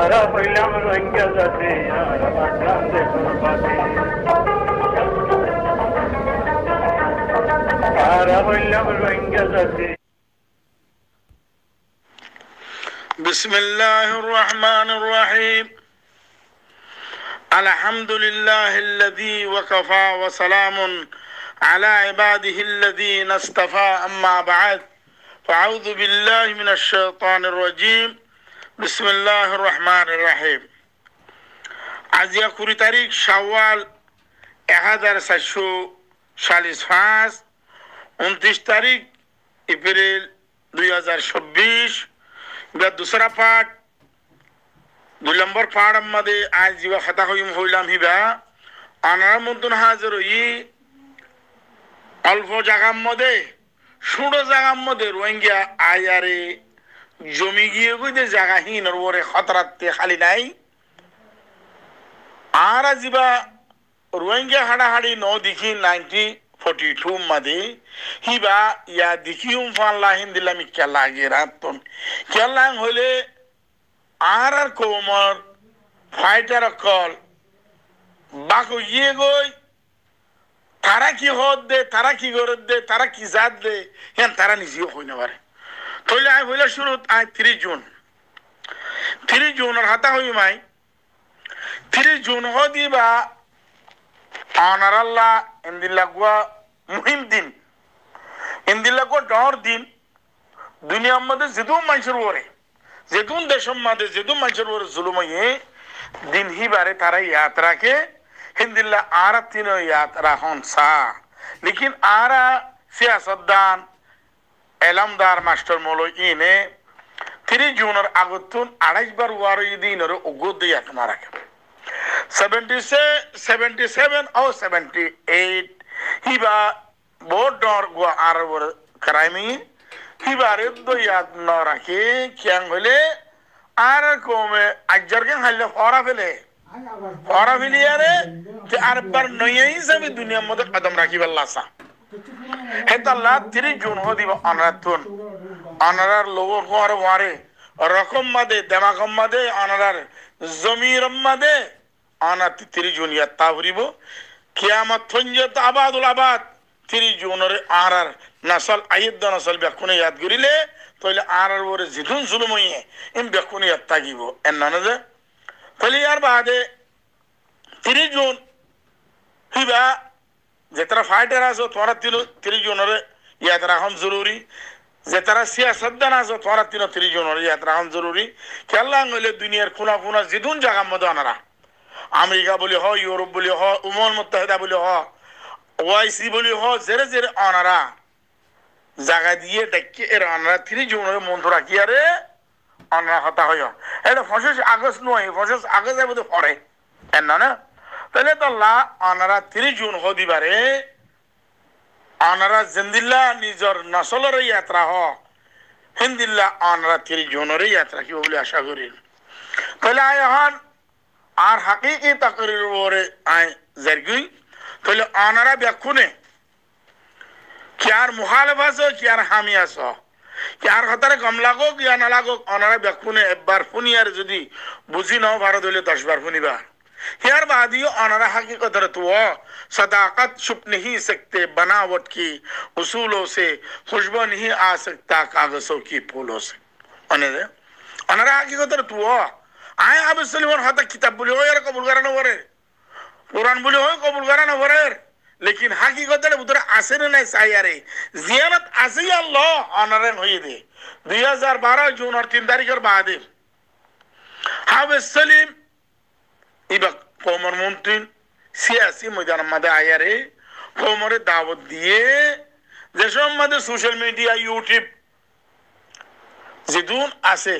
Ara hıylam renge zati, ara bakran de kurbati. Ara hıylam renge zati. Bismillahirrahmanirrahim. Alhamdulillahillazi ve kafa ve selamun ala ibadihillezine istafa amma ba'd. Fa'udhu billahi mineşşeytanirracim. Bismillahirrahmanirrahim. আজিয়া 20 তারিখ শাওয়াল 1445 29 তারিখ April 2026 বা দুসরা পাঠ 2 নম্বর পাঠ আমাদের আজ জিবা খাতা হইলাম হিবা আনার মতন হাজির হই অল্প জায়গার মধ্যে ছোটো জায়গার মধ্যে রোহিঙ্গা আয়ারে জমি গিয়ে কইতে জায়গাহীন ওরে খতরাতে খালি নাই আর জিবা রোহিঙ্গা হাড়াহাড়ি ন দেখি 1942 মাদে হিবা ইয়া দেখিউম ফাল্লাহিন দিলাম কেলা গেরাতন কেলাং হইলে আর কোমর ফাইটার কল বাকো ইয়ে গই তারা কি হদ দে তারা কি গরদ দে তারা কি জাত দে হেন তারা নিজেও হই না পারে তাহলে আই হইলে শুরু আই 3 জুন আর হাতা হই মাই 3 জুন হদিবা অনার আল্লাহ ইন্দিল্লাগুয়া মুহিম দিন ইন্দিল্লাগুয়া ডর দিন দুনিয়ার মধ্যে যেদুম মানুষের ওরে যেদুম দেশের মধ্যে যেদুম মানুষের ওরে জুলুম হয়ে দিন হিবারে তারা ইয়াত্রাকে হিন্দিল্লা আরা তিনো यात्रा हन सा लेकिन आरा सियासतदान एलमदार मास्टर मोलो इने 3 जून और आगतुन 28 बार वारो दिन और उगुद यात्रा के 77 और 78 हिबा बोर्ड डर गो आर वर कराइमी हिबारे दो याद न रखे क्या होले आर को में अजर के हल्ले फौरा फेले और अभिलियारे कि अरबर नयई से भी दुनिया में कदम रखी बल्ला सा है तो अल्लाह 3 जून हो दिवा अनरतुन अनरर लोगों को और वारे रकम मदे दिमाग मदे अनरर ज़मीर मदे अनर 3 जून या तावरीबो कियामत थंजत आबादुल आबाद 3 जून रे अनरर नस्ल आयद नस्ल बेकुने याद गुरिले तो ले अनरर वो जिदुन जुल्म है इन बेकुने याद तागिबो एन्नानजे पहले यार बात है 3 जून हिबा जितना फाइटर आसो थोड़ा 3 जून रे यात्रा हम जरूरी जितना सियासतदान आसो थोड़ा 3 जून रे यात्रा हम जरूरी क्या लांगले दुनियार खुना खुना जिदुन जगह मदानरा अमेरिका बोले हो यूरोप बोले हो उमर मुत्तहिदा बोले हो ओआईसी बोले हो जेरे जेरे अनरा जगह दिए डक्के अनरा 3 जून रे मंत्रा किया रे अनरा हता होयो এটা 25 আগস্ট নয় 25 আগস্ট এর মধ্যে পড়ে এন্না না তাহলে তো আল্লাহ আনারা 3 জুন হদিবারে আনারা জিন্দিল্লাহ নিজর নসলের যাত্রা হ হিন্দিল্লাহ আনারা 3 জুনের যাত্রা কি বলে আশা করি তাহলে এখন আর হাকিকি তাকরির ওরে আয় জারগুই তাহলে আনারা ব্যাকুনে কি আর মুখালেফাত কি আর হামি আছে यार खतरे कम लागो या ना लागो अनारा बेकुने एक बार फुनी यार जदी बुझी ना भारत वाले 10 बार फुनी बार यार बादियो अनारा हकीकत तो सदाकत छुप नहीं सकते बनावट की उसूलों से खुशबू नहीं आ सकता कागजों की फूलों से अनारा हकीकत तो आए अब सलीमन हाथ किताब बोले हो यार कबूल करा ना वरे कुरान बोले हो कबूल करा ना वरे लेकिन हकीकत उधर आसे नहीं सायारे जियारत आसे अल्लाह अनरन हुई दे 2012 जून और 3 तारीख और बाद हावे सलीम इबक कोमर मुंतिन सियासी मैदान मदे आयारे कोमरे दावत दिए जैसे मदे सोशल मीडिया यूट्यूब जिदुन आसे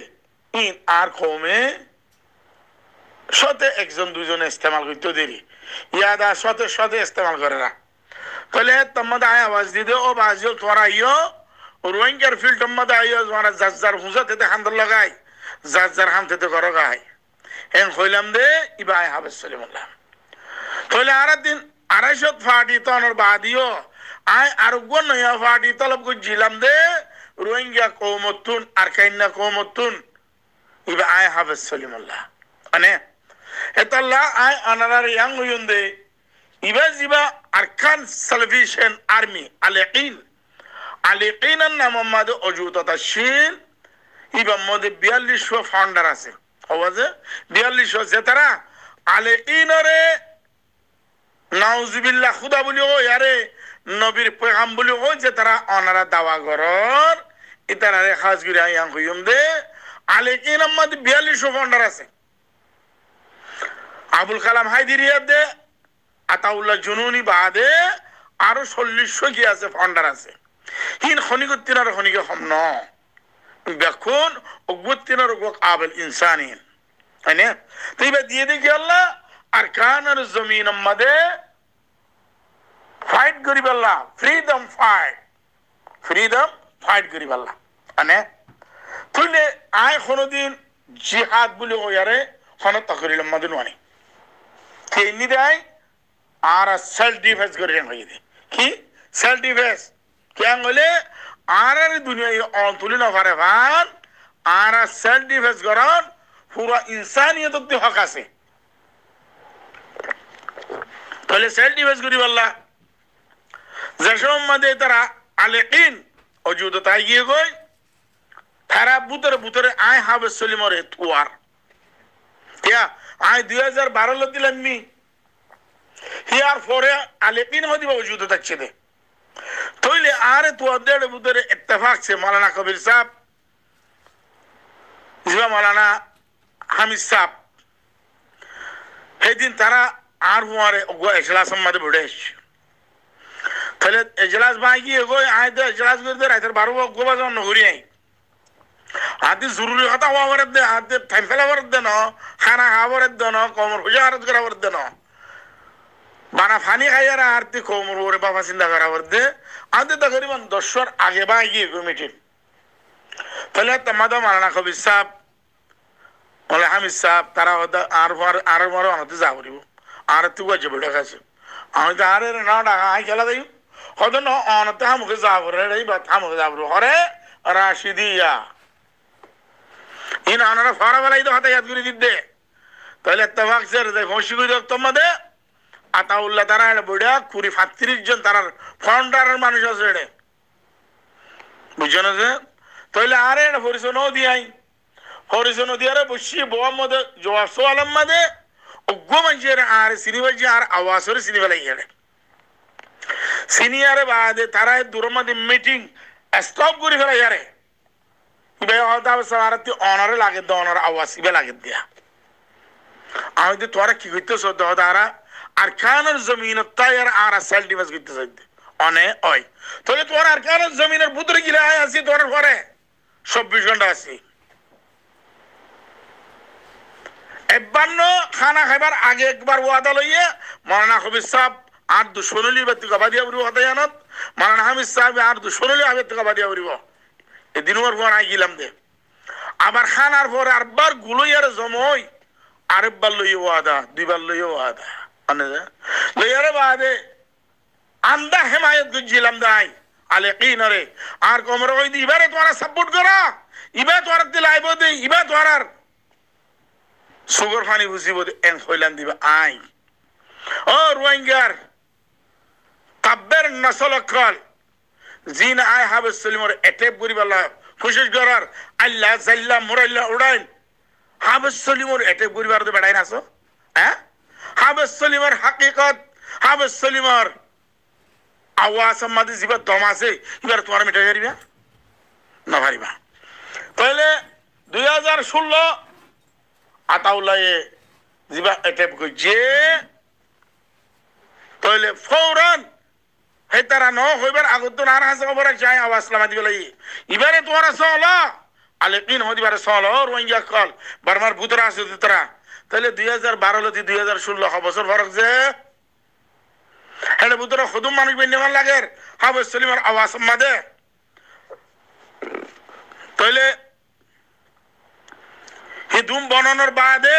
इन आर कोमे शते একজন দুইজন ইস্তেমাল করতে দেরি ইয়াদা শতে শতে ইস্তেমাল করে না তাহলে তোমাদের আয় আওয়াজ দিতে ও বাজিও তোরা ইয়ো রোহিঙ্গার ফিল্ড তোমাদের আইও মানে জাজ্জার হুজাতে হান্দর লাগাই জাজ্জার হামতে করো গায় এন কইলাম দে ইবাই হাবে সালামুল্লাহ তাহলে আর দিন 250 ফাটি তনর বাদিও আয় আরোগ্য নয়া ফাটি তলব করছিলাম দে রোহিঙ্গা কৌমতুন আর কাইন্না কৌমতুন ইবা আয় হাফেজ সলিমুল্লাহ মানে এতাল্লাহ আয় আনারার ইয়াং হইন দে ইবা জিবা আরকান সালভেশন আর্মি আলিকিনের নাম মধ্যে অজুততা শীল ইবার মধ্যে 4200 ফাউন্ডার আছে আওয়াজে 4200 যে তারা আলিকিনরে নাউজুবিল্লাহ খুদা বলি ও ইয়ারে নবীর পেগাম বলি ও যে তারা অনারা দাওয়া করর ইতারারে খাস গিরা ইয়াং হইম দে আলিকিনের মধ্যে 4200 ফাউন্ডার আছে আবুল কালাম হায়দারিয়া দে আতাউল্লাহ জুনুনি বাদে আরো 4000 কি আছে ফাউন্ডার আছে হিন খনিগতিনার খনিকে হমন দেখুন অগুতিনার গো কাবিল ইনসানিন মানে তইবা দিয়ে দেখি আল্লাহ আর কানার জমিন মধ্যে ফাইট করি আল্লাহ ফ্রিডম ফাইট করি আল্লাহ মানে তুইলে আয় কোনদিন জিহাদ বলি ওয়ারে হনত করিল মধ্যে নয় কেনি দেয় আর সেলফ ডিফেন্স করে হয়ে দে কি সেলফ ডিফেন্স কেন হলে আর দুনিয়া তুলি না পারে ভান আর সেলফ ডিফেন্স করার পুরো ইনসানিয়ত হক আছে তাহলে সেলফ ডিফেন্স করি বললা যেসব মধ্যে তারা আলেকিন অজুদ তাই গিয়ে গই তারা বুতরে আয় হাফেজ সলিমরে তুয়ার क्या आय 2012 लो दिलन मी हियार फोरे आलेकिन होदी वजूद तच्छे दे तोइले आरे तो अदेड़ बुदरे इत्तेफाक से मौलाना कबीर साहब जिवा मौलाना हामिद साहब हे दिन तारा आर हुआरे गो इजलास मदे बुडेश तले इजलास बागी गो आय दे इजलास गुदे रातर बारो गो बाजो नगरी आई आदि जरूरी होता हुआ वरद दे आदि फैसला वरद दे न खाना खावरद दे न कोमर हुजारत करा वरद दे न बाना फानी खाया आरती कोमर वरे बाबा सिंदा करा वरद दे आदि तकरीबन 10 वर आगे बागी कमिटी तले तमादा मारना कबीर साहब ওলে হামিদ সাহেব তারা আর বড় আনতে যাবরিব আর তুই জবড়া কাছে আমি তো আরে না ডাকা আই খেলা দেই হদ ন অনতে হামকে যাবরে রে বা হামকে যাবরে হরে রাশিদিয়া ইন আনারা ফারা বলাই তো হাতে ইয়াদ করে দিতে তাহলে ইত্তেফাক সে রে খুশি করে তোমাদে আতাউল্লাহ তারা বড়া কুরি 35 জন তার ফাউন্ডারের মানুষ আছে রে বুঝছো যে তাহলে আরে পরিচয় দিয়াই হরিজন দিয়ারে বসি বোয়া মধ্যে জবাব সোয়ালাম মধ্যে অজ্ঞ মানুষের আর সিনিবাজি আর আওয়াজের সিনিবালাই গেলে সিনিয়রে বাদে তারা দূরের মধ্যে মিটিং স্টপ করে ফেলা যারে ইবে হতা সারাতি অনারে লাগে দ অনার আওয়াজ ইবে লাগে দিয়া আমি তো তোরা কি কইতেছ দাদা আর খানের জমিন তায়ার আর সেল ডিভাইস কইতেছ অনে ওই তাহলে তোর আর খানের জমিনের ভিতরে গিলা আসি তোর ঘরে 24 ঘন্টা আসি এবান্ন খানা খাইবার আগে একবার ওয়াদা লইয়ে মাওলানা কবির সাহেব আর দুশনলি বাতি গবাদিয়া বরিব হতায়ানত মাওলানা হামিদ সাহেব আর দুশনলি আবে গবাদিয়া বরিব এই দিনবার পর আই গিলাম দে আবার খানার পর আরবার গুলোয়ার জমই আরেকবার লইয়ে ওয়াদা দুইবার লইয়ে ওয়াদা আনে লইয়ারে বাদে আন্দা হিমায়ত গজিলাম দাই আলেকিনরে আর কোমর কই দি ইবারে তোরা সাপোর্ট করা ইবা তোরা দিলাইব দে ইবা তোরার সুগর ফানি বুঝিব এন হইলাম দিবা আই ও রোহিঙ্গার তাব্বের নসলকল জিন আই হাবে সলিমর এটেপ করিবালা কোশিশ করার আল্লাহ জাল্লা মুরাল্লা উড়াইন হাবে সলিমর এটেপ করিবার তো বেড়াই নাছো হ্যাঁ হাবে সলিমর হাকিকত হাবে সলিমর আওয়াজ মাদি জিবা দম আছে এবার তোমার মিটাই পারিবা না পারিবা তাহলে 2016 আতাউল্লাহ জিবা এটেপ কইছে তাহলে ফৌরান হেতারা ন হইবার আগত না হাসে খবর চাই আওয়াজ লামা দিবলাই ইবারে তোরা সলা আলেকিন হদিবারে সলা রোহিঙ্গা কল বারবার ভূতরা আছে তোরা তাহলে 2012 লতি 2016 বছর ফরক যে হেলে ভূতরা খুদুম মানুষ বেনিমান লাগের হাবে সলিমার আওয়াজ মাদে তাহলে হিদুম বনানোর বাদে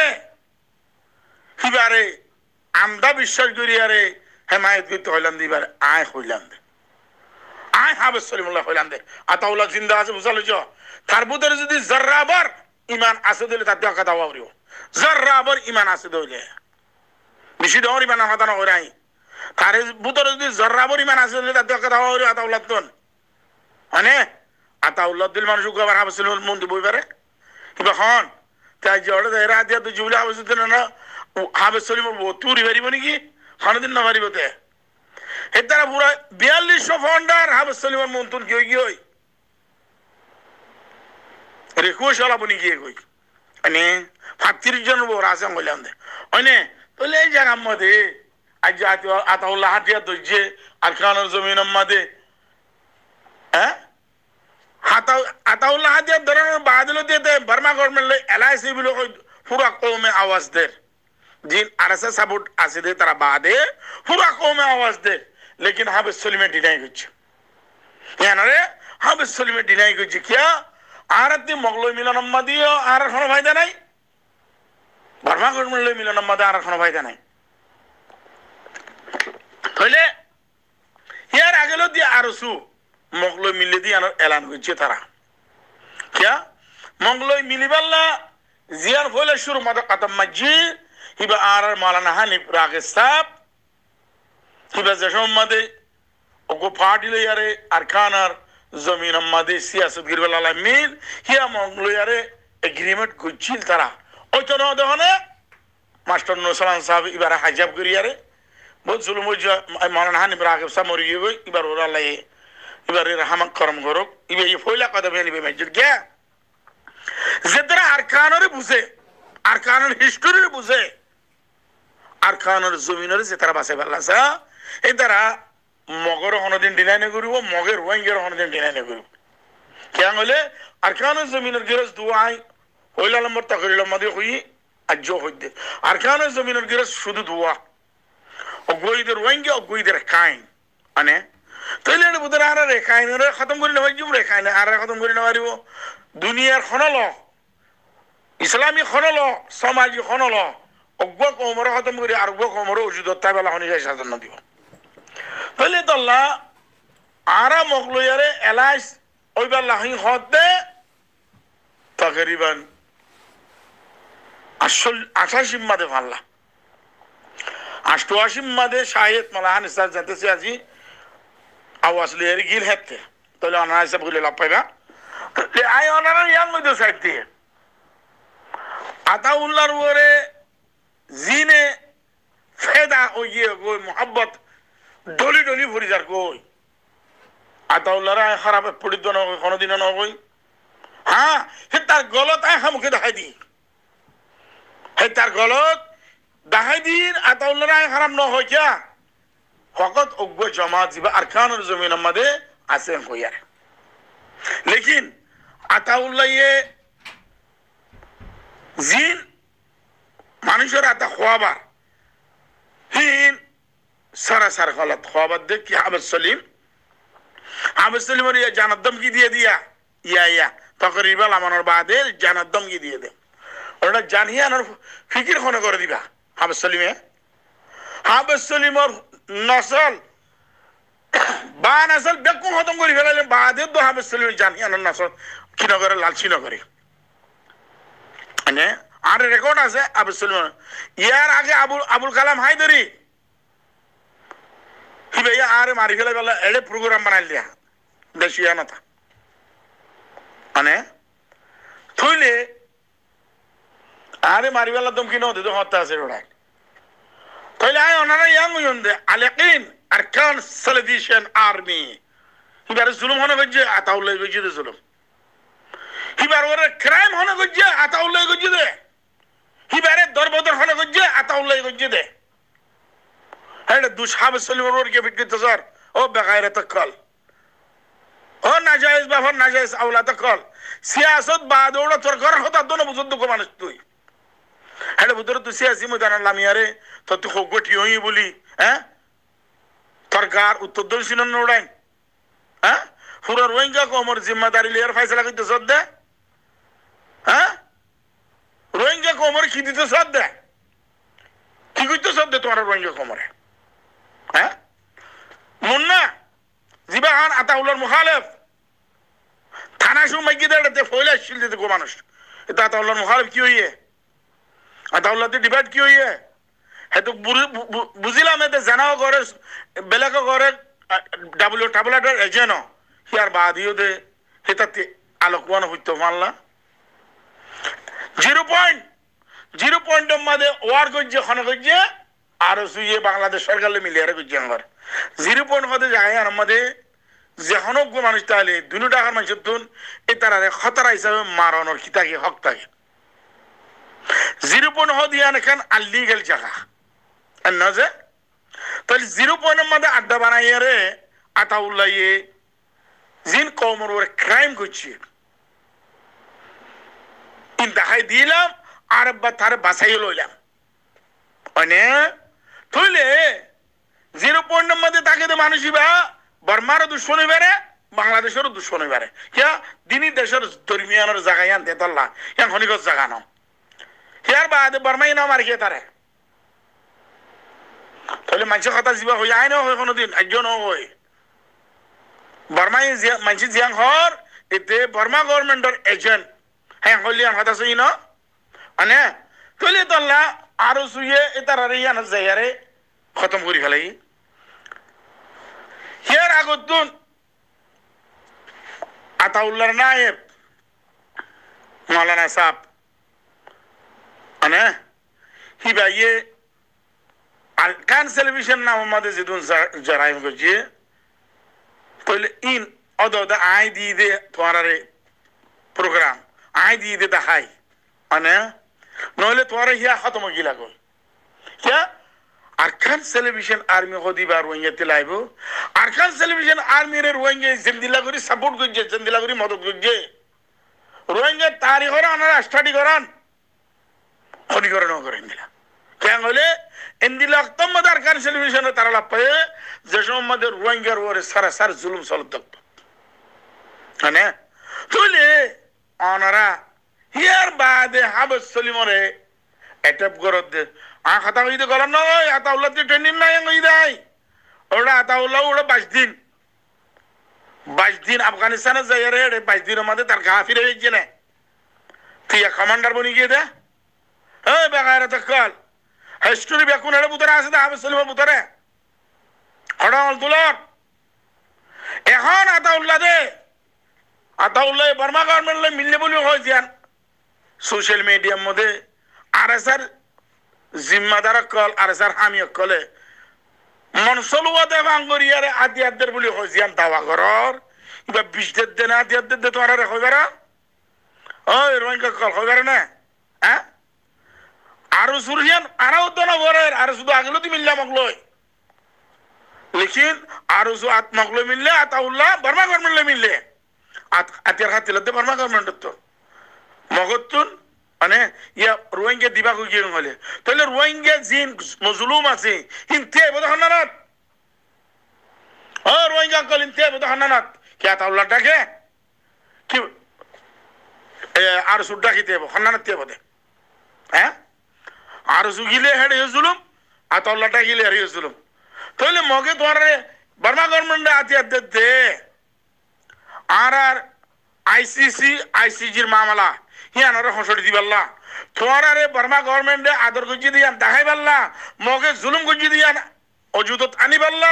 হিবারে আমদা বিশ্বাস করিয়ারে হেমায়ত করতে হইলাম দিবার আয় হইলাম আয় হাবেস সলিমুল্লাহ হইলাম দে আতাউল্লাহ জিন্দা আছে বুঝালো চ তার ভিতরে যদি জর্রাবার ইমান আছে দিলে তার দেখা দাওয়া করিও জর্রাবার ইমান আছে দিলে বেশি দেওয়ার ইমান হাতানো করে আই তার ভিতরে যদি জর্রাবার ইমান আছে দিলে তার দেখা দাওয়া করিও আতাউল্লাহ তোন মানে আতাউল্লাহ দিল মানুষ আবার হাবেস সলিমুল মন দিব পারে কিবা হন তাই যে অর্ডার এরা দিয়া তো জুবলে হাবেস দিল না হাবেস সলিমুল তুরি পারিব নাকি হনদিন না পারিব তে এতারা পুরা 4200 ফাউন্ডার হাবেস সলিমুল মন্তুন কি কি হই রেকুশালা বনি গিয়ে কই মানে 35 জন বড় আছে বললাম দে মানে তাহলে এই জায়গার মধ্যে আজ জাতীয় আতাউল্লাহ হাতিয়া দজ্জে আরকানুল জমিন মধ্যে হ্যাঁ আতাউল্লাহ হাতিয়া ধরনের বাদল দিতে বার্মা গভর্নমেন্ট এলআইসি বিলো পুরা কওমে আওয়াজ দে जिन आरएसएस सपोर्ट আছে দে তারা বাদে পুরা কওমে আওয়াজ দে लेकिन হাবেস সলিমে ডিনাই করছে ইয়ানারে হাবেস সলিমে ডিনাই করছে কি আরতি মগলই মিলন মাদিও আর কোনো ফায়দা নাই বার্মা গভর্নমেন্ট লই মিলন মাদে আর কোনো ফায়দা নাই হইলে ইয়ার আগেলো দি আরসু মগলই মিলে দি এলান করছে তারা কি মগলই মিলিবাল্লা জিয়ার ফলে শুরু মত কাতাম মাজি হিবা আর মাওলানা হানিফ রাগেস্তাব হিবা জশম মাদে ওগো পার্টি লই আরে আরকানার জমিন মাদে সিয়াসত গিরবাল আলামিন হিয়া মগলই আরে এগ্রিমেন্ট করছিল তারা ওই তো না দেখনে মাস্টার নুসরান সাহেব এবারে হাজাব করি আরে বহুত জুলুম হই মাওলানা হানিফ রাগেস্তাব মরি গই এবার ওরা লাই এবারে রহমত করম করক ইবে এই ফয়লা কদমে নিবে মসজিদ কে যেতরা আরকানের বুঝে আরকানের হিস্টরি বুঝে আরকানের জমিনের যে তারা বাসে পাল্লাসা এই তারা মগর হনদিন ডিনাই না করিব মগের ওয়াঙ্গের হনদিন ডিনাই না করিব কেন হলে আরকানের জমিনের গিরস দুয়াই হইলা নম্বর তাকরিল মধ্যে হই আজ হইতে আরকানের জমিনের গিরস শুধু দুয়া ও গইদের ওয়াঙ্গে ও গইদের কাইন মানে তাইলে বুদরা আর রেখাইনরে খতম করি না জুম রেখাইন আর খতম করি না পারিব দুনিয়ার খনল ইসলামী খনল সমাজি খনল অজ্ঞ কমর খতম করি আর অজ্ঞ কমর ওষুধ তাই বেলা হনি যায় সাধন দিব তাহলে দল্লা আরা মগলইয়ারে এলাইস ওইবার লাহি হতে তকরিবান 88 মাদে ফাল্লা 88 মাদে শাহেদ মালাহান ইসলাম জানতেছে আজি আওয়াজ লিয়ে গিল হেতে তাহলে অনারা হিসাব করলে লাভ পাইবা আই অনারা ইয়াং মধ্যে সাইড দিয়ে আতাউল্লাহর ওরে জিনে ফেদা হইয়ে গই মোহাব্বত ডলি ডলি ভরি যার কই আতাউল্লাহরা খারাপ পড়িত না কোনোদিনও না কই হ্যাঁ হে তার গলত মুখে দেখাই দি হে তার গলত দেখাই দিন আতাউল্লাহরা খারাপ ন হয় কিয়া ফকত অজ্ঞ জমাত জিবা আরকানুল জমিন মধ্যে আছে কইয়ার लेकिन আতাউল্লাহ ये জিন মানুষের আতা খোয়াবার হিন সরাসর গলত খোয়াবার দেখ কি হাবেস সলিমের জানার দমকি দিয়ে দিয়া ইয়া তকরিবাল আমানোর বাদে জানার দমকি দিয়ে দে ওটা জানিয়ে আনার ফিকির খনে করে দিবা হাবেস সলিমের নসল বা নসল বেকুম খতম করে ফেলালে বাদে তো হাবেস সলিমের জানিয়ে আনার নসল কি নগরে লালচি নগরে মানে আর রেকর্ড আছে হাবেস সলিমের ইয়ার আগে আবুল কালাম হায়দরি কি ভাইয়া আরে মারি ফেলে গেল এড়ে প্রোগ্রাম বানাই দিয়া দেশিয়া না মানে থইলে আরে মারি ফেলা তুমি কিনো দিতে হত্যা আছে ওরা তাহলে আয় ওনারা ইয়াং হইন্দে আলাকিন আরকান সালভেশন আর্মি হিবারে জুলুম হনে গজ্জে আতাউল্লাহ গজ্জে দে জুলুম হিবার ওরে ক্রাইম হনে গজ্জে আতাউল্লাহ গজ্জে দে হিবারে দরবদর হনে গজ্জে আতাউল্লাহ গজ্জে দে হেডে দুশ হাবেস সলিমের ওর কে ফিট স্যার ও বেগায়রে তকল ও নাজায়েজ বাফর নাজায়েজ আওলা তকল সিয়াসত বাদ ওড়া তোর ঘর হতা দোনো বুঝুদ কো মানুষ তুই হেডে বুদর তুই সিয়াসি ময়দান লামিয়ারে তো তুই খগটি হই বলি হ্যাঁ সরকার উত্তর দক্ষিণ নোড়াই হ্যাঁ পুরো রোহিঙ্গা কোমর জিম্মাদারি লিয়ার ফয়সালা কইতে সদ দে হ্যাঁ রোহিঙ্গা কোমর কি দিতে সদ দে কি কইতে সদ দে তোমার রোহিঙ্গা কোমরে হ্যাঁ মুন্না জিবা খান আতাউল্লাহর মুখালেফ থানা সময় গিয়ে দেড়ে ফইলে আসছিল দিতে গো মানুষ এটা আতাউল্লাহর মুখালেফ কি হইয়ে আতাউল্লাহতে ডিবেট কি হইয়ে হেতু বুঝিলাম এতে জানাও করে বেলেগও করে ডাবলেটার এজেন্ট হিয়ার বাদিও দে হেতাতে আলোকওয়ান হইতো মানলা 0 পয়েন্টের মধ্যে ওয়ার গজ্জে খন গজ্জে আর সুইয়ে বাংলাদেশ সরকারে মিলিয়ে গজ্জে আমার 0 পয়েন্ট হতে যায় আর আমাদের যেখনো মানুষ তাহলে 2 টাকার মানুষের তুন এই তারা খতরা হিসাবে মারানোর কি থাকে হক থাকে 0 পয়েন্ট হতে এখন আনলিগেল জায়গা আর না যে তাহলে 0 পয়েন্টের মধ্যে আড্ডা বানাইয়ে রে আতাউল্লাহ ইয়ে জিন কৌমর ওরে ক্রাইম করছে ইন দেখাই দিলাম আর তার বাসাই লইলাম মানে তুইলে 0 পয়েন্টের মধ্যে তাকে তো মানুষই বা বর্মারও দুশ্মন হইবারে বাংলাদেশেরও দুশ্মন হইবারে কিয়া দিনই দেশের দরমিয়ানোর জায়গায় আনতে তল্লা ইয়া খনিগত জায়গা নাও হিয়ার বাদে বর্মাই নাও মারি খেয়ে তারে তাহলে মানুষের কথা যাবা হয়ে আয় না হয় কোনোদিন একজনও হয় বর্মাই মানুষ জিয়াং হর এতে বর্মা গভর্নমেন্টের এজেন্ট হ্যাঁ হলি আমার কথা শুই না মানে তুলে তল্লা আরো শুয়ে এটার আরে ইয়ান জায়গারে খতম করি ফেলাই হিয়ার আগতুন আতাউল্লাহর নায়েব মৌলানা সাহেব মানে হিবা ইয়ে আরকান টেলিভিশন নাম আমাদের যেদিন জরাইম করছে তাহলে ইন অদ আই দিয়ে দে তোমার প্রোগ্রাম আই দিয়ে দে দেখাই মানে নহলে তোমার হিয়া খতম গিলা গল क्या अरकान टेलीविजन आर्मी को दी बार रोएंगे तिलाइबो अरकान टेलीविजन आर्मी रे रोएंगे जिंदिला करी सपोर्ट करजे जिंदिला करी मदद करजे रोएंगे तारीख और अनारा स्टडी करान खनी करनो करेंगे क्या बोले इंदिला तम मदर अरकान टेलीविजन तारा लपे जशो मदर रोएंगे और सारा सार जुल्म सलत तक है तुले अनारा हियर बाद हाबस सलीमरे एटप करत आ खाता कइदे करन नय आताउल्लाह তে ট্রেনিং নাই কইদাই ওরা আতাউল্লাহ ওরা 22 দিন আফগানিস্তানে যায় রে 22 দিনের মধ্যে তার গা ফিরে গিয়ে না তুই কমান্ডার বনি গিয়ে দে এই বেগায়রা তকল হিস্টরি বেকুন এর বুতরে আছে দা আবু সলিম বুতরে হড়াল দুলার এখন আতাউল্লাহ বর্মা গভর্নমেন্ট মিললে বলি হয় জিয়ান সোশ্যাল মিডিয়ার মধ্যে আরএসআর জিম্মাদার কল আরএসআর হামি কলে মনসলুয়াতে বাঙ্গরিয়ারে আদিয়াদের বলি হয় জিয়ান দাওয়া করর ইবা 20 দেন আদিয়াদের দে তোরা কইবারা ওই রোহিঙ্গা কল কইবারা না হ্যাঁ আর সুরিয়ান আরও তো না বরে আর শুধু আগলো দি মিললা মগলই लेकिन आरुजु आत्मगलो मिलले आताउल्लाह बर्मा गवर्नमेंट मिलले आतियार खातिलते बर्मा गवर्नमेंट तो मगतुन अने या रोहिंग्या दिबा को गिरन हले तले रोहिंग्या जिन मजलूम আছে হিনতে বদহনানাত रोहिंग्या কল হিনতে বদহনানাত কি আতাউল্লাহ ডাকে কি আর সুডা কিতে হনানাত তে বদে হ্যাঁ আর সুগিলে হেড জুলুম আতাউল্লাহ ডাকিলে হেড জুলুম তাহলে মগে তোমার বর্মা গভর্নমেন্ট আতি দে আর আইসিজির মামলা হিয়ানরে হসড়ি দিবাল্লা তোমার বর্মা গভর্নমেন্ট আদর গজি দিয়ান দেখাই পারলা মগে জুলুম গজি দিয়ান অজুদত আনি পারলা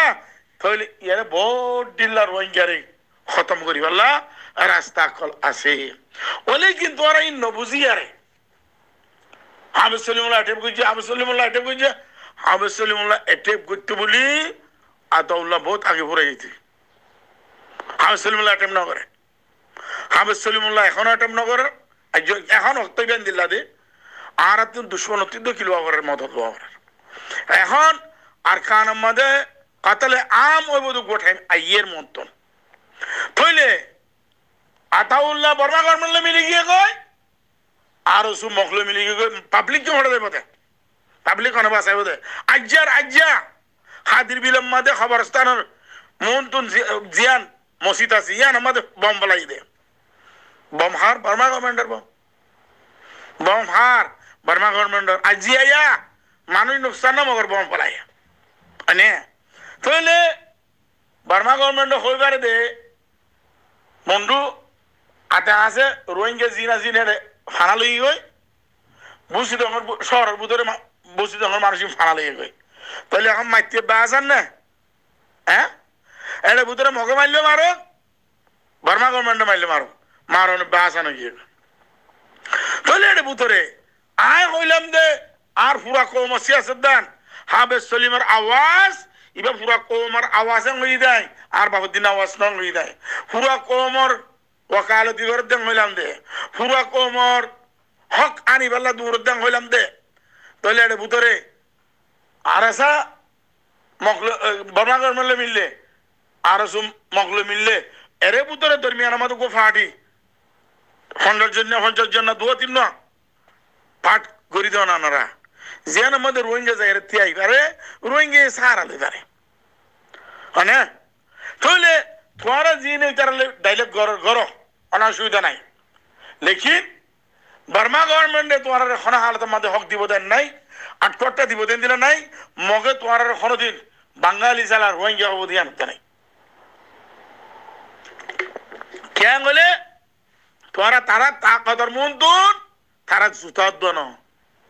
তাহলে ইয়ারে বহুত ডিল্লা রোহিঙ্গারে খতম করি পারলা রাস্তা কল আছে ওলে কিন্তু আর ইন নবুজিয়ারে আবু সলিমুল্লাহ টেপ গজি আবু সলিমুল্লাহ এটেপ করতে বলি আতাউল্লাহ বহুত আগে পড়ে যেতে আবু সলিমুল্লাহ এটেপ না করে আবু সলিমুল্লাহ এখনো এটেপ না করে এখন অক্তবিয়ান দিল্লা দে আর তুই দুশ্মন অত্যন্ত কিলো আবরের মদত আবরের এখন আর খান মধ্যে কাতলে আম ওই বধু গোঠাই আইয়ের মতন থইলে আতাউল্লাহ বর্মা গভর্নমেন্ট মিলে গিয়ে কয় আর সু মখলো মিলে গিয়ে পাবলিক কে হড়ে দেবতে পাবলিক কোন বাসায় বোধ আজ্জা হাদির বিলম মাদে খবরস্থানের মন্তুন জিয়ান মসজিদ আছে ইয়ান আমাদের বম বলাই দে বম হার বর্মা গভর্নমেন্টের বম হার বর্মা গভর্নমেন্টের আজিয়া মানুষ নুকসান না মগর বম বলাই আনে তাহলে বার্মা গভর্নমেন্ট হইবারে দে বন্ধু আতে আছে রোহিঙ্গা জিনা জিনে ফানা লই গই বুঝি তখন শহরের ভিতরে বুঝি তখন মানুষ ফানা লই গই তাহলে এখন মাইতে বাজান না হ্যাঁ এর ভিতরে মগে মারলে মারো বার্মা গভর্নমেন্ট মারলে মারো মারো বাজানো গিয়ে তাহলে এর ভিতরে আয় হইলাম দে আর পুরা কৌম সিয়াসত দেন হাবেজ সলিমের আওয়াজ ইবা পুরা কৌমর আওয়াজে লই দেয় আর বাহুদ্দিন আওয়াজ নং লই দেয় পুরা কৌমর ওকালতি করে দেন হইলাম দে পুরা কৌমর হক আনি বেলা দূর দেন হইলাম দে তাহলে এর ভিতরে আর আসা মকল বার্মা গভর্নমেন্টে মিললে আর মকলে মিললে এর ভিতরে দরমিয়ান আমাদের গো ফাটি ফন্ডের জন্য দু তিন পাঠ করি দেওয়া নানারা যেন আমাদের রোহিঙ্গা যায় তিয়াই পারে রোহিঙ্গা সাহারা দিতে পারে হ্যাঁ তাহলে তোমারা জিনে ডাইলেক্ট গড় অসুবিধা নাই লেকিন বার্মা গভর্নমেন্টে তোমার খনা হালতের মধ্যে হক দিব দেন নাই আটকটা দিব দেন দিলে নাই মগে তোমার কোনোদিন বাঙালি চালার রোহিঙ্গা হবো দিয়ে আনতে নাই কেন হলে তোরা তারা তাকতর মন্তুন তারা জুতার দন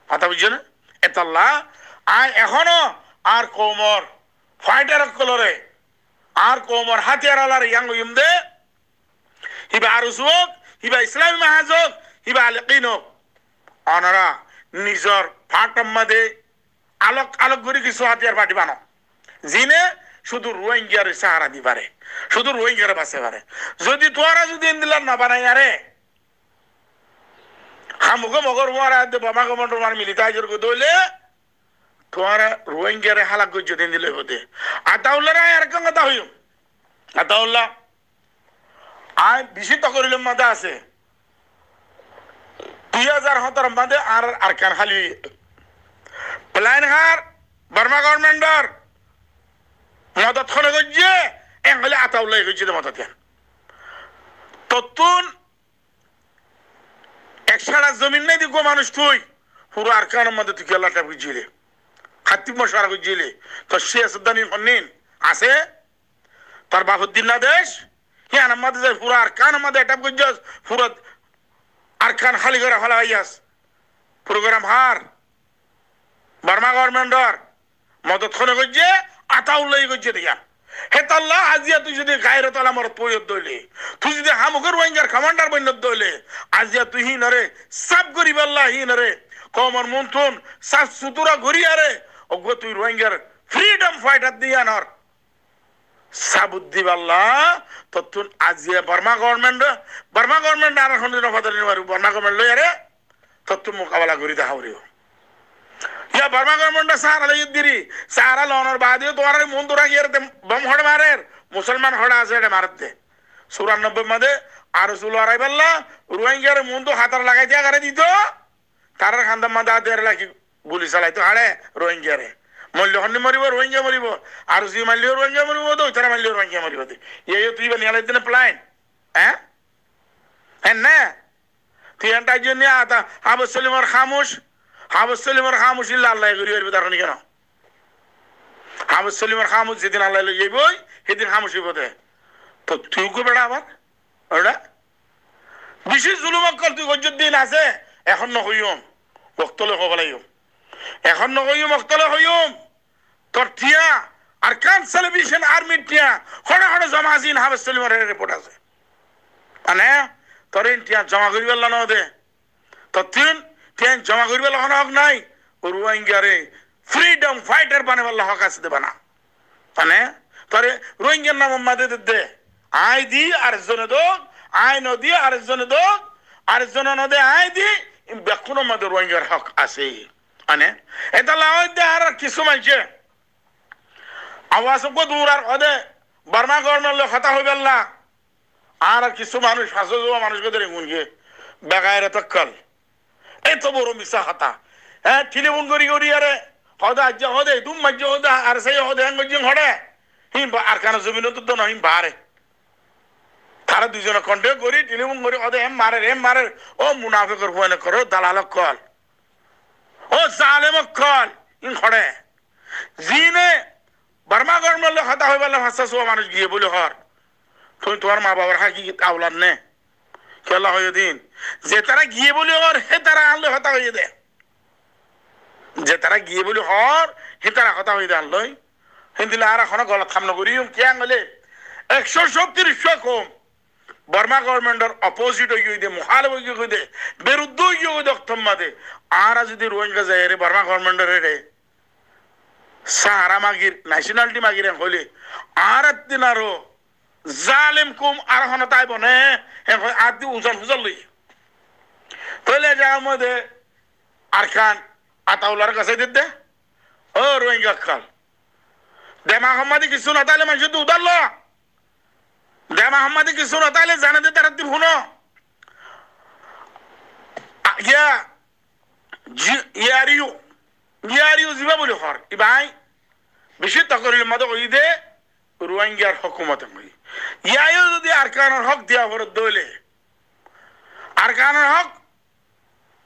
কথা বুঝছো না এতাল্লা আয় এখনো আর কোমর ফাইটার কলরে আর কোমর হাতিয়ার আলার ইয়াং ইমদে হিবা আরুসুক হিবা ইসলামী মাহাজক হিবা আলিকিনক অনারা নিজর ফাটম মাদে আলোক আলোক করে কিছু হাতিয়ার পাটি বানো জিনে শুধু রোহিঙ্গার সাহারা দি পারে শুধু রোহিঙ্গার বাঁচতে পারে যদি তোরা যদি ইন্দিলার না বানাই আরে হামুকে মগর মারা বামা কমান্ডার মার মিলিটাইজার কো দইলে তোরা রোহিঙ্গারে হালাক গজ্জ দিন দিলে হতে আতাউল্লাহ আর কোন কথা হইম আতাউল্লাহ আই বেশি তকরিলের মধ্যে আছে 2017 মধ্যে আর আরকান খালি প্ল্যান হার বার্মা গভর্নমেন্টর মদত খনে গজ্জে এঙ্গলে আতাউল্লাহ গজ্জে মদত দেন ততুন একসারা জমিন নাই দিগো মানুষ তুই পুরো আরকানের মধ্যে তুই গেলাটা বুঝিলে খাতিব মশারা বুঝিলে তো সে সুদানি ফন্নিন আছে তার বাহুদ্দিন দেশ হ্যাঁ আমাদের যে পুরো আরকানের মধ্যে এটা বুঝছস পুরো আরকান খালি করে ফেলা হইয়াস প্রোগ্রাম হার বার্মা গভর্নমেন্টর মদত খনে গজ্জে আতাউল্লাহ গজ্জে দিয়া হেতাল্লাহ আজিয়া তুই যদি গায়ের তলা মর তৈয়দ দইলে তুই যদি হামুকের রোহিঙ্গার কমান্ডার বন্যত দইলে আজিয়া তুই হি নরে সাব গরিব আল্লাহ হি নরে কমর মন্থন সাফ সুতুরা ঘুরিয়ারে ওগো তুই রোহিঙ্গার ফ্রিডম ফাইটার দিয়া নর সাবুদ্দি আল্লাহ ততুন আজিয়া বার্মা গভর্নমেন্ট আর এখন নফাদারি মারু বার্মা গভর্নমেন্ট লইয়ারে ততুন মোকাবেলা করি দেখাওরিও ইয়া বার্মা গভর্নমেন্ট সাহারা লই দিরি সাহারা লওয়ার বাদে তোমার মন দরা গিয়ে বম হড় মারের মুসলমান হড় আছে এটা মারতে 94 মধ্যে আর রসুল আরাইবাল্লাহ রোহিঙ্গার মন তো হাতার লাগাই দিয়া করে দিত তারার খান্দার মধ্যে হাতের লাগি গুলি চালাইতো হাড়ে রোহিঙ্গারে মল্য হন্নি মরিব রোহিঙ্গা মরিব আর সি মারলেও রোহিঙ্গা মরিব তো তারা মারলেও রোহিঙ্গা মরিব এই তুই নিয়ালাই দিনে প্ল্যান হ্যাঁ হ্যাঁ না তুই এনটার জন্য হাবজ সলিমর খামোশ হাবজ সলিমর খামোশ ইল্লা আল্লাহ করি পারবে তার কেন হাবজ সলিমর খামোশ যেদিন আল্লাহ লই যাইবই সেদিন খামোশ হইব দে তো তুই কো বেড়া আবার ওটা বিশেষ জুলুম অকল তুই গজ্জত দিন আছে এখন নহইম বক্তলে হব লাগিব এখন নহইম বক্তলে হইম তোর টিয়া আর কান সেলিব্রেশন আর্মি টিয়া হড়ে হড়ে জমা আছিন হাবজ সলিমর রিপোর্ট আছে মানে তোর টিয়া জমা করিব না দে তো টিয়া জমা করিব হক নাই রোহিঙ্গারে ফ্রিডম ফাইটার বানাবার হক আছে দেবা না মানে তোরে রোহিঙ্গার নাম মাদে দে আই দি আরেকজনে দোক আই নদী আরেকজনে দোক আরেকজনে নদে আই দি বেকুনো মধ্যে রোহিঙ্গার হক আছে মানে এটা লাওয়াই দে আর কিছু মানছে আওয়াজ কো দূর আর ওদে বার্মা গভর্নমেন্ট কথা হইবেল না আর কিছু মানুষ ফাঁসো যাওয়া মানুষকে ধরে গুনকে বেগায়ের তক্কল এত বড় মিশা কথা হ্যাঁ টেলিফোন করি করি আরে হদে আজ হদে তুম মাজ্য হদে আর সেই হদে হ্যাঙ্গজিং হড়ে হিম আর কানা জমিন তো না হিম বারে তারা দুজনে কন্ট্যাক্ট করি টেলিফোন করি হদে এম মারে ও মুনাফিকর ভয় করো দালালক কল ও জালেমক কল ইন হড়ে জিনে বার্মা গভর্নমেন্ট হতা হয়ে বললাম হাসা সোয়া মানুষ গিয়ে বলে হর তুমি তোমার মা বাবার হাকি আওলাদ নে খেলা হয়ে দিন যে তারা গিয়ে বলে হর হে তারা আনলে হতা হয়ে দে যে তারা গিয়ে বলে হর হে তারা হতা হয়ে দে আনলই হিন্দিলে আর এখন গলত খাম নগরী কে আনলে 137 কম বার্মা গভর্নমেন্টের অপোজিট হয়ে দে মুখালিফ হয়ে দে বিরুদ্ধ হয়ে দে অক্তম্মাদে আর যদি রোহিঙ্গা যায় রে বার্মা গভর্নমেন্টের রে সাহারা মাগির ন্যাশনালিটি মাগির হলে আর দিন আরো জালেম কুম আর হন তাই বনে আর দি উজাল ফুজাল লই তাহলে যার মধ্যে আর খান আতাউলার কাছে দিতে ও রোহিঙ্গা খাল দেমা হাম্মাদি কিছু না তাইলে মানুষ তো উদারল দেমা হাম্মাদি কিছু না তাইলে জানে দে তারা দিব না ইয়া ইয়ারিও জিবা বলে হর ইবাই বেশি তকরিল মত কই দে রোহিঙ্গার হুকুমত মই ইয়ায়ও যদি আরকানের হক দিয়া পড়ে দইলে আরকানের হক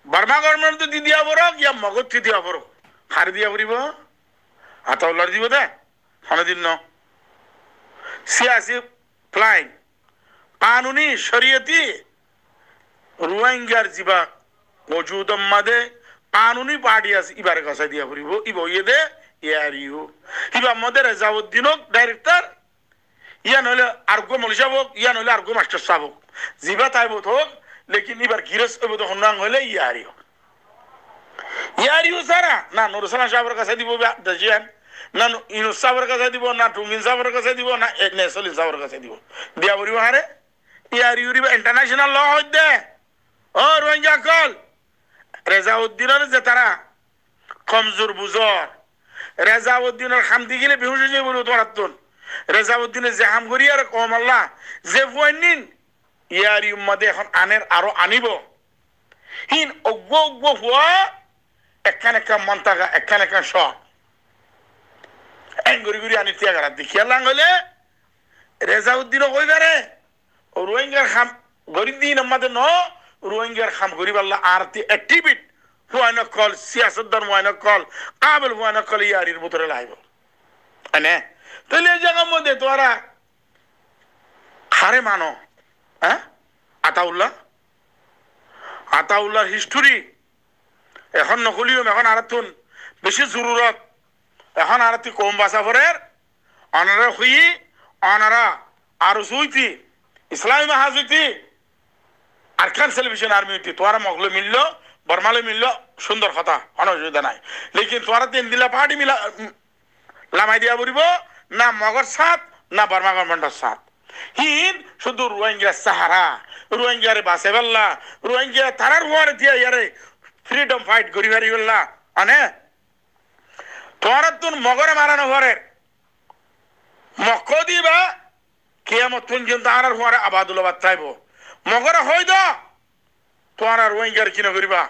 বার্মা গভর্নমেন্ট তো দিয়া পড়ো ইয়া মগজ দিয়া পড়ো হার দিয়া পড়িব আতাউলার দিব দে হনদিন ন সিয়াসি প্লান কানুনি শরীয়তি রোহিঙ্গার জিবা মজুদম মাদে কানুনি পার্টি আছে ইবার কাছে দিয়া পড়িব ইব ইয়ে দে ইয়ারিও ইবা মদের রেজাউদ্দিনক ডাইরেক্টর ইয়া নইলে আরগো মলিশা হোক ইয়া নইলে আরগো মাস্টার সাহেব হোক জিবা তাইব হোক লেকিন এবার গিরস হইব তো হন্নাং হইলে ইয়ারিও সারা না নুরসালাম সাহেবের কাছে দিব দাজিয়ান না ইউনুস সাহেবের কাছে দিব না টুমিন সাহেবের কাছে দিব না নেসলিন সাহেবের কাছে দিব দিয়া বলিব হারে ইয়ারিও রিবা ইন্টারন্যাশনাল ল হইতে ও রোহিঙ্গা কল রেজাউদ্দিনের যে তারা কমজোর বুজর রেজাউদ্দিনের খামতি গেলে বেহুশ হয়ে যাবে তোমার রেজাউদ্দিনের যে হাম করি আর কম আল্লাহ যে ফুয়াইনিন ইয়ার ইম্মাদে এখন আনের আরো আনিব হিন অজ্ঞ অজ্ঞ হওয়া একখান একটা মন্তাগা একখান একটা শখ ঘুরি ঘুরি আনি তিয়াগারা দেখিয়া লাং হইলে রেজাউদ্দিনও কই পারে রোহিঙ্গার খাম গরিব দিন আমাদের ন রোহিঙ্গার খাম গরিব আল্লাহ আর অ্যাক্টিভিট হুয়াইন কল সিয়াসতদার হুয়াইন কল কাবেল হুয়াইন কল ইয়ারির ভিতরে লাইব এনে তাহলে এই জায়গার মধ্যে তোরা হারে মানো হ্যাঁ আতাউল্লাহর হিস্টোরি এখন নকলিও এখন আর তুন বেশি জরুরত এখন আর তুই কম বাসা ফরের অনারা হই অনারা আর সুইতি ইসলামী মাহাজুতি আরকান সেলিব্রেশন আর্মি হইতি তোরা মগলে মিলল বর্মালে মিলল সুন্দর কথা অসুবিধা নাই লেকিন তোরা তিন দিলা পার্টি মিলা লামাই দিয়া বলিব না মগর সাথ না বর্মা গভর্নমেন্টের সাথ হিন শুধু রোহিঙ্গা সাহারা রোহিঙ্গারে বাসে বেল্লা রোহিঙ্গা তারার হুয়ারে দিয়া ইয়ারে ফ্রিডম ফাইট করি পারি বললা আনে তোরা তুন মগরে মারানো হুয়ারে মক্ক দিবা কিয়ামত পর্যন্ত আর হুয়ারে আবাদুল্লাবাদ চাইব মগরে হই দ তোরা রোহিঙ্গার কি নকরিবা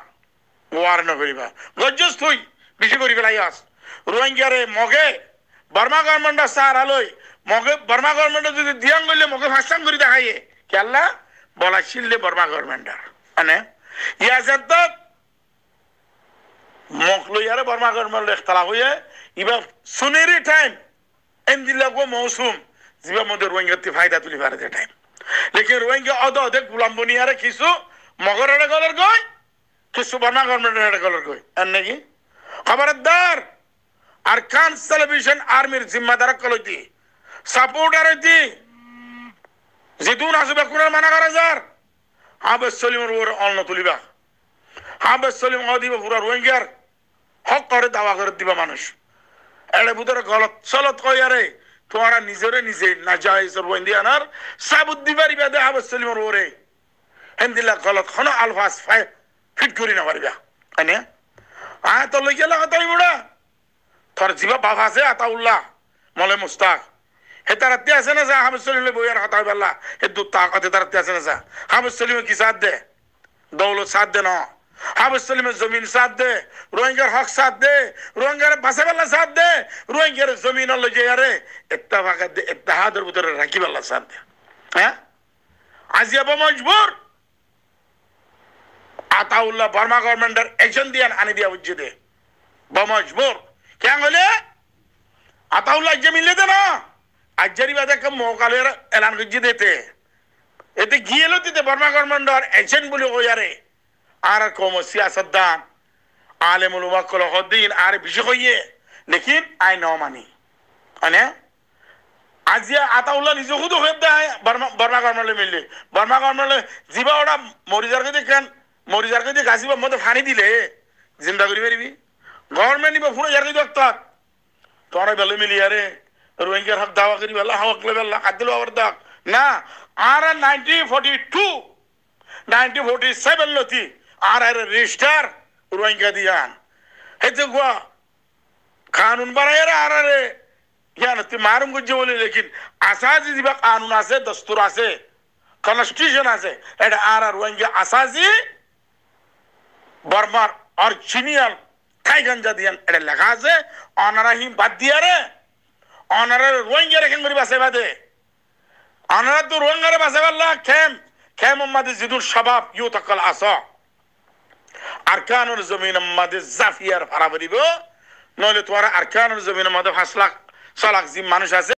ওয়ার নকরিবা গজ্জস তুই বেশি করি পেলাই আস রোহিঙ্গারে মগে বর্মা গভর্নমেন্টের সাহারা লই মগে বর্মা গভর্নমেন্ট যদি দিয়াং গইলে মগে ভাষণ করি দেখাইয়ে কেল্লা বলা ছিললে বর্মা গভর্নমেন্টের মানে ইয়াজাত মক লইয়ারে বর্মা গভর্নমেন্ট ইখতলাফ হইয়ে ইবা সুনেরি টাইম এন্দিলা গো মৌসুম জিবা মধ্যে রোহিঙ্গাতে ফায়দা তুলি পারে যে টাইম লেকিন রোহিঙ্গা অদে গুলাম বনিয়ারে কিছু মগরের গলর গই কিছু বর্মা গভর্নমেন্টের গলর গই আর নাকি খবরদার আরকান সেলিব্রেশন আর্মির জিম্মাদার কলইতি সাপোর্টার হইতি জিদুন আসবে কোন মানা করা যার হাবেস সলিমের উপর অন্ন তুলিবা হাবেস সলিম দিবা পুরা রোহিঙ্গার হক করে দাওয়া করে দিবা মানুষ এড়ে ভিতরে গলত চলত কইয়ারে তোরা নিজরে নিজে না জায়েজ রোহিঙ্গানার সাবুদ দিবারি বাদে হাবেস সলিমের উপরে হেন্দিলা গলত খন আলফাস ফিট করি না পারিবা আনে তো লইয়া লাগা তাই বুড়া তোর জিবা বাবা আছে আতাউল্লাহ মলে মুস্তাক হে তারাতে আছে না যা হাবেস সলিমে বইয়ার কথা বেলা হে দু তাকাতে তারাতে আছে না যা হাবেস সলিমে কি সাথ দে দৌলত সাথ দে না হাবেস সলিমে জমিন সাথ দে রোহিঙ্গার হক সাথ দে রোহিঙ্গার ভাষা বেলা সাথ দে রোহিঙ্গার জমিন লইয়ে আরে ইত্তেফাক দে ইত্তেহাদের ভিতরে রাখি বেলা সাথ দে হ্যাঁ আজিয়া মজবুর আতাউল্লাহ বর্মা গভর্নমেন্টের একজন দিয়ান আনি দিয়া বুঝে দে মজবুর কেন হলে আতাউল্লাহ যে মিললে দে না আজ্জারি বাদে কে মকালের এলান গজি দিতে এতে গিয়েলো দিতে বর্মা গভর্নমেন্টর এজেন্ট বলে ওয়ারে আর কম সিয়াসতদান আলেমুল উলামা কল হদ্দিন আর বিষয় হইয়ে লেকিন আই ন মানি মানে আজিয়া আতাউল্লাহ নিজে খুদ হয়ে দেয় বর্মা গভর্নমেন্টে মিললে বর্মা গভর্নমেন্টে জিবা ওটা মরিজার কে গাছিবা মধ্যে ফানি দিলে জিন্দা করি পারিবি গভর্নমেন্ট নিবা পুরো ইয়ার কে দক্তর তোরা বেলে মিলি আরে রোহিঙ্গার হক দাওয়া করি বেলা হক লেবেলা কাদিল আবার দাক না আর 1947 লতি আর রেজিস্টার রোহিঙ্গা দিয়ান হেতে গোয়া কানুন বানায় আর রে ইয়ান তি মারুম গুজে বলে লেকিন আসাজি দিবা কানুন আছে দস্তুর আছে কনস্টিটিউশন আছে এটা আর রোহিঙ্গা আসাজি বর্মার অরিজিনাল টাইগানজা দিয়ান এটা লেখা আছে অনারা হিম বাদ দিয়া রে অনারা রোহিঙ্গা রেখেন করি বাসে বাদে অনারা তো রোহিঙ্গারে বাসে বাল্লা খেম উম্মাদি জিদুল শাবাব ইউতাকাল আসা আরকানুল জমিন উম্মাদি জাফিয়ার ফারা বলিব নইলে তোরা আরকানুল জমিন উম্মাদি 5 লাখ 6 লাখ জি মানুষ আছে